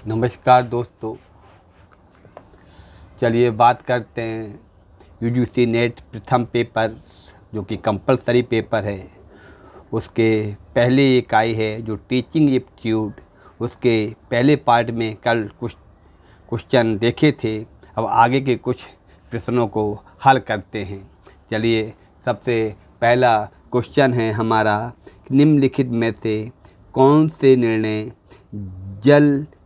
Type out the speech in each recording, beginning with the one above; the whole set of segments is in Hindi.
नमस्कार दोस्तों, चलिए बात करते हैं यूजीसी नेट प्रथम पेपर जो कि कंपलसरी पेपर है। उसके पहले इकाई है जो टीचिंग एप्टीट्यूड, उसके पहले पार्ट में कल कुछ क्वेश्चन देखे थे। अब आगे के कुछ प्रश्नों को हल करते हैं। चलिए, सबसे पहला क्वेश्चन है हमारा, निम्नलिखित में से कौन से निर्णय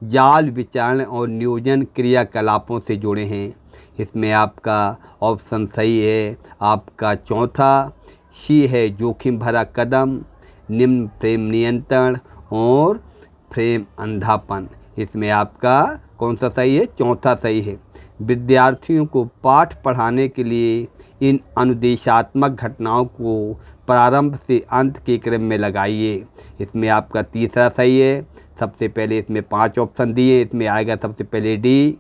जाल विचारण और नियोजन क्रियाकलापों से जुड़े हैं। इसमें आपका ऑप्शन सही है आपका चौथा, सी है जोखिम भरा कदम, निम्न फ्रेम नियंत्रण और फ्रेम अंधापन। इसमें आपका कौन सा सही है? चौथा सही है। विद्यार्थियों को पाठ पढ़ाने के लिए इन अनुदेशात्मक घटनाओं को प्रारंभ से अंत के क्रम में लगाइए। इसमें आपका तीसरा सही है। सबसे पहले इसमें 5 ऑप्शन दिए, इसमें आएगा सबसे पहले डी,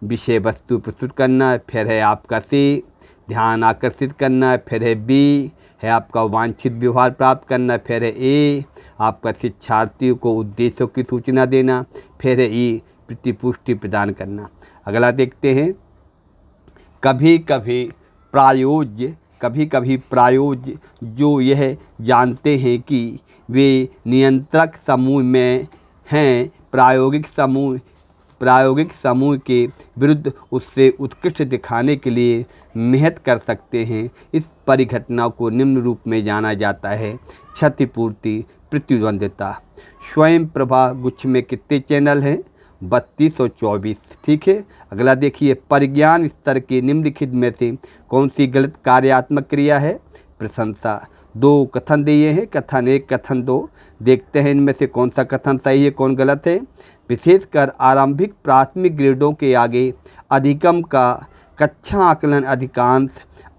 विषय वस्तु प्रस्तुत करना, फिर है आपका सी, ध्यान आकर्षित करना, फिर है बी है आपका वांछित व्यवहार प्राप्त करना, फिर है ए आपका शिक्षार्थियों को उद्देश्यों की सूचना देना, फिर है ई प्रतिपुष्टि प्रदान करना। अगला देखते हैं, कभी कभी प्रायोज्य जो यह जानते हैं कि वे नियंत्रक समूह में हैं, प्रायोगिक समूह के विरुद्ध उससे उत्कृष्ट दिखाने के लिए मेहनत कर सकते हैं। इस परिघटना को निम्न रूप में जाना जाता है: क्षतिपूर्ति, प्रतिद्वंद्विता। स्वयं प्रभा गुच्छ में कितने चैनल हैं? 32 और 24। ठीक है। अगला देखिए, परिज्ञान स्तर के निम्नलिखित में से कौन सी गलत कार्यात्मक क्रिया है? प्रशंसा। 2 कथन दिए हैं, कथन 1, कथन 2। देखते हैं इनमें से कौन सा कथन सही है, कौन गलत है। विशेषकर आरंभिक प्राथमिक ग्रेडों के आगे अधिगम का कक्षा आकलन अधिकांश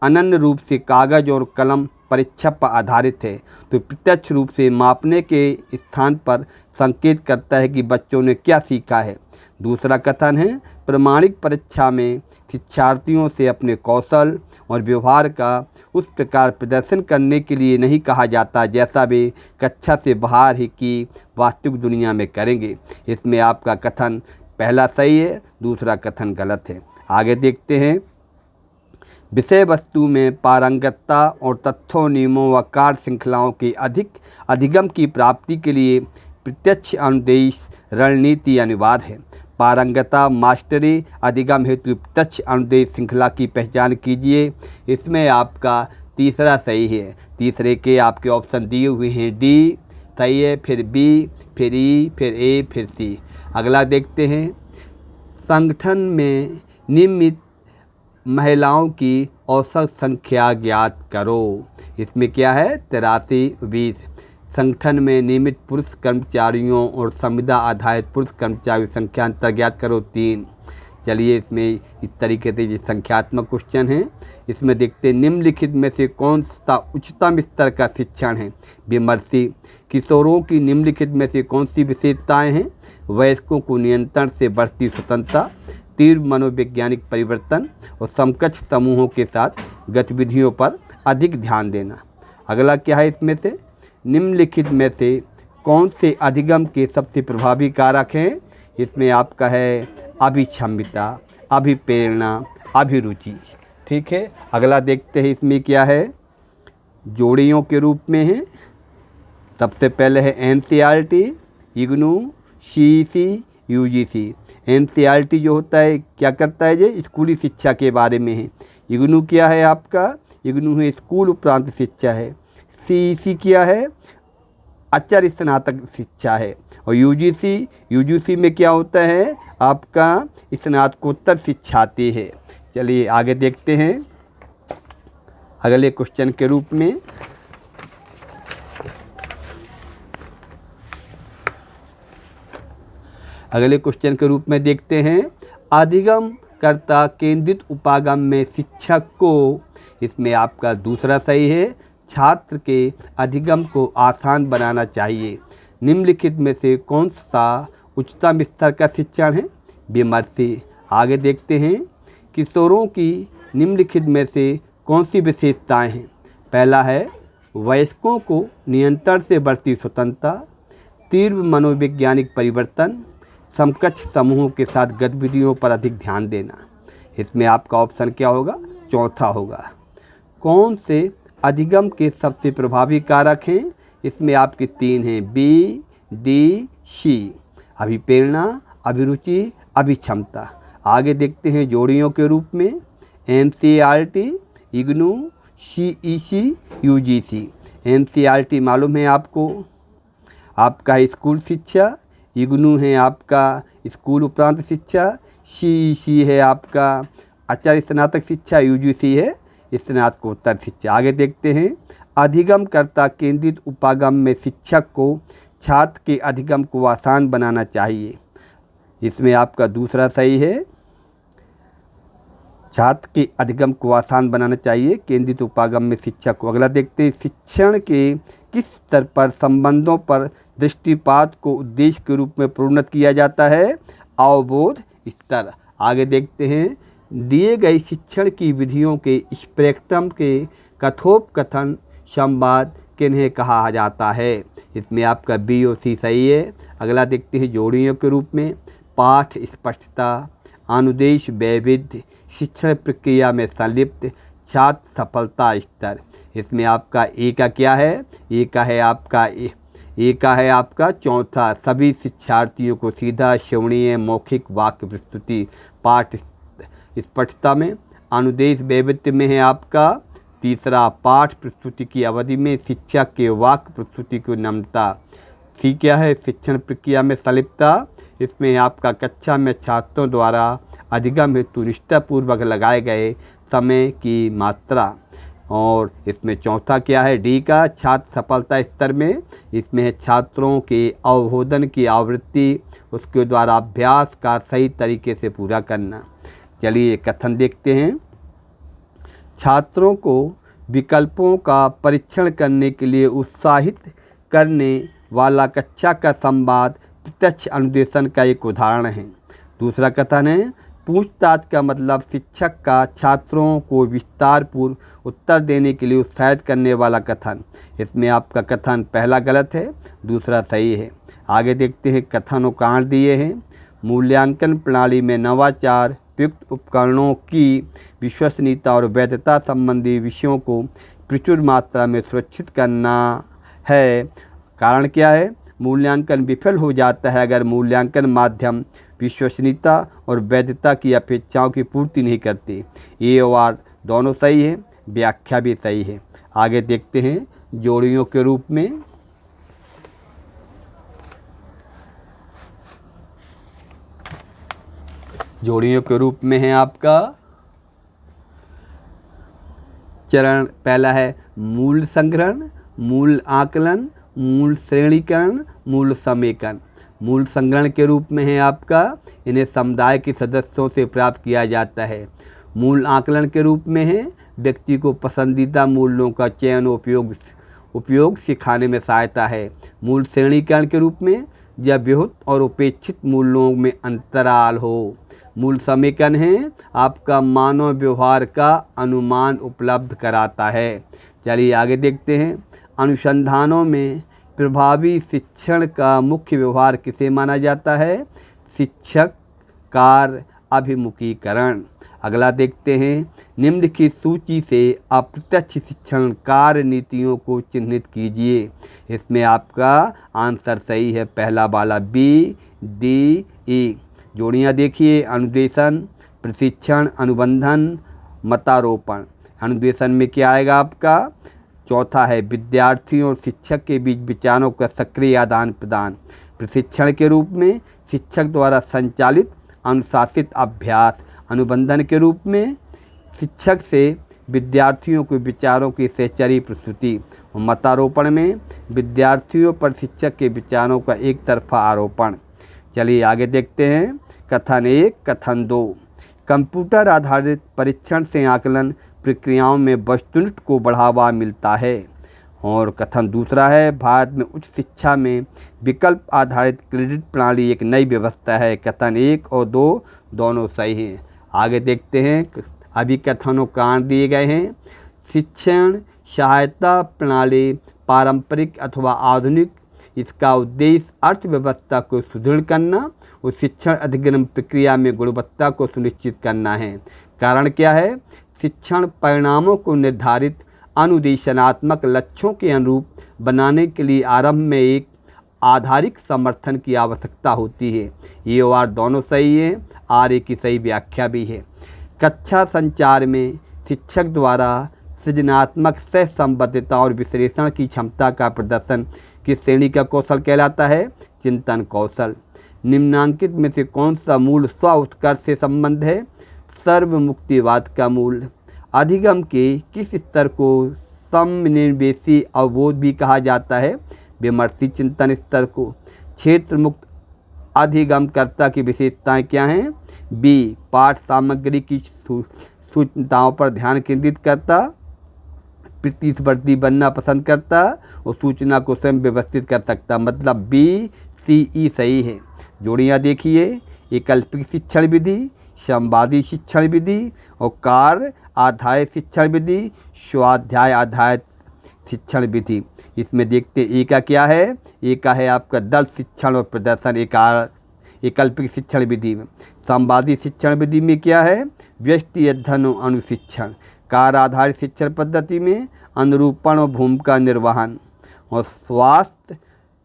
अनन्य रूप से कागज और कलम परीक्षा पर आधारित है, तो प्रत्यक्ष रूप से मापने के स्थान पर संकेत करता है कि बच्चों ने क्या सीखा है। दूसरा कथन है, प्रमाणिक परीक्षा में शिक्षार्थियों से अपने कौशल और व्यवहार का उस प्रकार प्रदर्शन करने के लिए नहीं कहा जाता जैसा वे कक्षा से बाहर ही की वास्तविक दुनिया में करेंगे। इसमें आपका कथन पहला सही है, दूसरा कथन गलत है। आगे देखते हैं, विषय वस्तु में पारंगतता और तथ्यों, नियमों व कार्य श्रृंखलाओं के अधिगम की प्राप्ति के लिए प्रत्यक्ष अनुदेश रणनीति अनिवार्य है। पारंगतता, मास्टरी, अधिगम हेतु प्रत्यक्ष अनुदेश श्रृंखला की पहचान कीजिए। इसमें आपका तीसरा सही है। तीसरे के आपके ऑप्शन दिए हुए हैं, डी सही है, फिर बी, फिर ई, फिर ए, फिर सी। अगला देखते हैं, संगठन में नियमित महिलाओं की औसत संख्या ज्ञात करो। इसमें क्या है? 83, 20। संगठन में नियमित पुरुष कर्मचारियों और संविदा आधारित पुरुष कर्मचारियों की संख्या अंतर ज्ञात करो, 3। चलिए, इसमें इस तरीके से ये संख्यात्मक क्वेश्चन है। इसमें देखते हैं, निम्नलिखित में से कौन सा उच्चतम स्तर का शिक्षण है? विमर्शी। किशोरों की निम्नलिखित में से कौन सी विशेषताएं हैं? वयस्कों को नियंत्रण से बढ़ती स्वतंत्रता, तीव्र मनोवैज्ञानिक परिवर्तन और समकक्ष समूहों के साथ गतिविधियों पर अधिक ध्यान देना। अगला क्या है? इसमें से निम्नलिखित में से कौन से अधिगम के सबसे प्रभावी कारक हैं? इसमें आपका है अभिक्षमता, अभिप्रेरणा, अभिरुचि। ठीक है। अगला देखते हैं, इसमें क्या है? जोड़ियों के रूप में है। सबसे पहले है NCERT, IGNOU, CEC, UGC. NCERT जो होता है क्या करता है? ये स्कूली शिक्षा के बारे में है। इग्नू क्या है आपका? इग्नू है स्कूल उपरांत शिक्षा है। सीईसी क्या है? उच्च स्नातक शिक्षा है। और यूजीसी में क्या होता है? आपका स्नातकोत्तर शिक्षाती है। चलिए आगे देखते हैं, अगले क्वेश्चन के रूप में। अगले क्वेश्चन के रूप में देखते हैं, अधिगम कर्ता केंद्रित उपागम में शिक्षक को। इसमें आपका दूसरा सही है, छात्र के अधिगम को आसान बनाना चाहिए। निम्नलिखित में से कौन सा उच्चतम स्तर का शिक्षण है? विमर्शी। आगे देखते हैं, किशोरों की निम्नलिखित में से कौन सी विशेषताएं हैं? पहला है वयस्कों को नियंत्रण से बढ़ती स्वतंत्रता, तीव्र मनोवैज्ञानिक परिवर्तन, समकक्ष समूहों के साथ गतिविधियों पर अधिक ध्यान देना। इसमें आपका ऑप्शन क्या होगा? चौथा होगा। कौन से अधिगम के सबसे प्रभावी कारक हैं? इसमें आपके 3 हैं, बी, डी, सी। अभिप्रेरणा, अभिरुचि, अभिक्षमता। आगे देखते हैं जोड़ियों के रूप में NCERT, IGNOU, CEC, UGC। NCERT मालूम है आपको, आपका स्कूल शिक्षा, इग्नू है आपका स्कूल उपरांत शिक्षा, CEC है आपका आचार्य स्नातक शिक्षा, UGC है स्नातकोत्तर शिक्षा। आगे देखते हैं अधिगमकर्ता केंद्रित उपागम में शिक्षक को छात्र के अधिगम को आसान बनाना चाहिए। इसमें आपका दूसरा सही है, छात्र के अधिगम को आसान बनाना चाहिए केंद्रित उपागम में शिक्षक को। अगला देखते हैं शिक्षण के किस स्तर पर संबंधों पर दृष्टिपात को उद्देश्य के रूप में प्रोन्नत किया जाता है? अवबोध स्तर। आगे देखते हैं दिए गए शिक्षण की विधियों के स्पेक्ट्रम के कथोपकथन संवाद किन्हें कहा जाता है? इसमें आपका बी और सी सही है। अगला देखते हैं जोड़ियों के रूप में पाठ स्पष्टता, अनुदेश वैविध्य, शिक्षण प्रक्रिया में संलिप्त, छात्र सफलता स्तर। इसमें आपका ए का क्या है? ए का है आपका चौथा, सभी शिक्षार्थियों को सीधा श्रवणीय मौखिक वाक्य प्रस्तुति। पाठ स्पष्टता में, अनुदेश वैविध्य में है आपका तीसरा, पाठ प्रस्तुति की अवधि में शिक्षक के वाक्य प्रस्तुति को नम्रता। सी क्या है? शिक्षण प्रक्रिया में संलिप्तता। इसमें आपका कक्षा में छात्रों द्वारा अधिगम हेतु निष्ठापूर्वक लगाए गए समय की मात्रा। और इसमें चौथा क्या है? डी का, छात्र सफलता स्तर में। इसमें है छात्रों के अवबोधन की आवृत्ति, उसके द्वारा अभ्यास का सही तरीके से पूरा करना। चलिए कथन देखते हैं। छात्रों को विकल्पों का परीक्षण करने के लिए उत्साहित करने वाला कक्षा का संवाद प्रत्यक्ष अनुदेशन का एक उदाहरण है। दूसरा कथन है पूछताछ का मतलब शिक्षक का छात्रों को विस्तारपूर्व उत्तर देने के लिए उत्साहित करने वाला कथन। इसमें आपका कथन पहला गलत है, दूसरा सही है। आगे देखते हैं कथन और कारण दिए हैं। मूल्यांकन प्रणाली में नवाचार, उपयुक्त उपकरणों की विश्वसनीयता और वैधता संबंधी विषयों को प्रचुर मात्रा में सुरक्षित करना है। कारण क्या है? मूल्यांकन विफल हो जाता है अगर मूल्यांकन माध्यम विश्वसनीयता और वैधता की अपेक्षाओं की पूर्ति नहीं करते। ए और आर दोनों सही है, व्याख्या भी सही है। आगे देखते हैं जोड़ियों के रूप में। जोड़ियों के रूप में है आपका चरण पहला है मूल संग्रहण, मूल आकलन, मूल श्रेणीकरण, मूल समेकन। मूल संग्रहण के रूप में है आपका इन्हें समुदाय के सदस्यों से प्राप्त किया जाता है। मूल आकलन के रूप में है व्यक्ति को पसंदीदा मूल्यों का चयन उपयोग सिखाने में सहायता है। मूल श्रेणीकरण के रूप में यह व्युत और उपेक्षित मूल्यों में अंतराल हो। मूल समेकन है आपका मानव व्यवहार का अनुमान उपलब्ध कराता है। चलिए आगे देखते हैं। अनुसंधानों में प्रभावी शिक्षण का मुख्य व्यवहार किसे माना जाता है? शिक्षक कार्य अभिमुखीकरण। अगला देखते हैं निम्नलिखित सूची से अप्रत्यक्ष शिक्षण कार्य नीतियों को चिन्हित कीजिए। इसमें आपका आंसर सही है पहला वाला बी, डी, ई। जोड़ियाँ देखिए अनुदेशन, प्रशिक्षण, अनुबंधन, मतारोपण। अनुदेशन में क्या आएगा आपका? चौथा है विद्यार्थियों और शिक्षक के बीच विचारों का सक्रिय आदान प्रदान। प्रशिक्षण के रूप में शिक्षक द्वारा संचालित अनुशासित अभ्यास। अनुबंधन के रूप में शिक्षक से विद्यार्थियों के विचारों की सहचरी प्रस्तुति। और मतारोपण में विद्यार्थियों पर शिक्षक के विचारों का एक तरफा आरोपण। चलिए आगे देखते हैं। कथन 1, कथन 2। कंप्यूटर आधारित परीक्षण से आकलन प्रक्रियाओं में वस्तुनिष्ठ को बढ़ावा मिलता है। और कथन दूसरा है भारत में उच्च शिक्षा में विकल्प आधारित क्रेडिट प्रणाली एक नई व्यवस्था है। कथन 1 और 2 दोनों सही हैं। आगे देखते हैं। अभी कथनों कारण दिए गए हैं। शिक्षण सहायता प्रणाली पारंपरिक अथवा आधुनिक इसका उद्देश्य अर्थव्यवस्था को सुदृढ़ करना और शिक्षण अधिगम प्रक्रिया में गुणवत्ता को सुनिश्चित करना है। कारण क्या है? शिक्षण परिणामों को निर्धारित अनुदेशनात्मक लक्ष्यों के अनुरूप बनाने के लिए आरंभ में एक आधारिक समर्थन की आवश्यकता होती है। ये और आर दोनों सही हैं, आर ए की सही व्याख्या भी है। कक्षा संचार में शिक्षक द्वारा सृजनात्मक सहसंबद्धता और विश्लेषण की क्षमता का प्रदर्शन किस श्रेणी का कौशल कहलाता है? चिंतन कौशल। निम्नांकित में से कौन सा मूल स्व उत्कर्ष से संबंध है? सर्वमुक्तिवाद का मूल। अधिगम के किस स्तर को समनिवेशी अवबोध भी कहा जाता है? विमर्शी चिंतन स्तर को। क्षेत्र मुक्त अधिगमकर्ता की विशेषताएं क्या हैं? बी, पाठ सामग्री की सूचनाओं पर ध्यान केंद्रित करता, प्रतिस्पर्धी बनना पसंद करता और सूचना को स्वयं व्यवस्थित कर सकता। मतलब बी, सी, ई सही है। जोड़ियाँ देखिए, वैकल्पिक शिक्षण विधि, संवादी शिक्षण विधि और कार्य आधारित शिक्षण विधि, स्वाध्याय आधारित शिक्षण विधि। इसमें देखते ए का क्या है? ए का है आपका दल शिक्षण और प्रदर्शन वैकल्पिक शिक्षण विधि में। संवादी शिक्षण विधि में क्या है? व्यष्टि अध्ययन और अनुशिक्षण। कार्य आधारित शिक्षण पद्धति में अनुरूपण और भूमिका निर्वहन। और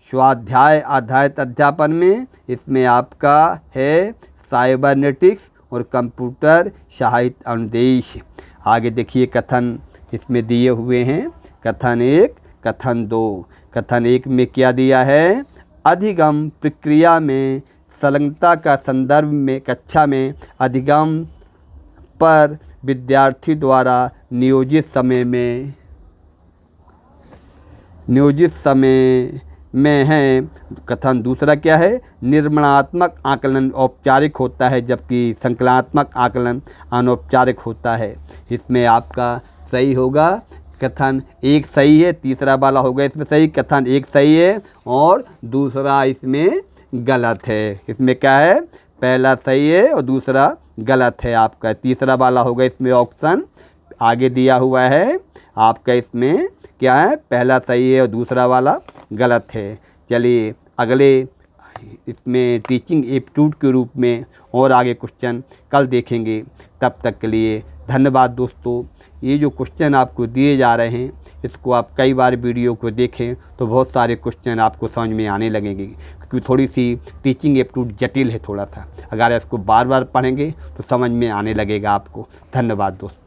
स्वाध्याय आधारित अध्यापन में इसमें आपका है साइबरनेटिक्स और कंप्यूटर सहायित अनुदेश। आगे देखिए कथन इसमें दिए हुए हैं, कथन 1, कथन 2। कथन 1 में क्या दिया है? अधिगम प्रक्रिया में संलग्नता का संदर्भ में कक्षा में अधिगम पर विद्यार्थी द्वारा नियोजित समय में है। कथन दूसरा क्या है? निर्माणात्मक आकलन औपचारिक होता है जबकि संकलनात्मक आकलन अनौपचारिक होता है। इसमें आपका सही होगा कथन 1 सही है, तीसरा वाला होगा इसमें सही। कथन 1 सही है और दूसरा इसमें गलत है। इसमें क्या है? पहला सही है और दूसरा गलत है आपका। तीसरा वाला होगा इसमें ऑप्शन आगे दिया हुआ है आपका। इसमें क्या है? पहला सही है और दूसरा वाला गलत है। चलिए अगले इसमें टीचिंग एप्टीट्यूड के रूप में और आगे क्वेश्चन कल देखेंगे। तब तक के लिए धन्यवाद दोस्तों। ये जो क्वेश्चन आपको दिए जा रहे हैं इसको आप कई बार वीडियो को देखें तो बहुत सारे क्वेश्चन आपको समझ में आने लगेंगे, क्योंकि थोड़ी सी टीचिंग एप्टीट्यूड जटिल है थोड़ा सा। अगर इसको बार बार पढ़ेंगे तो समझ में आने लगेगा आपको। धन्यवाद दोस्तों।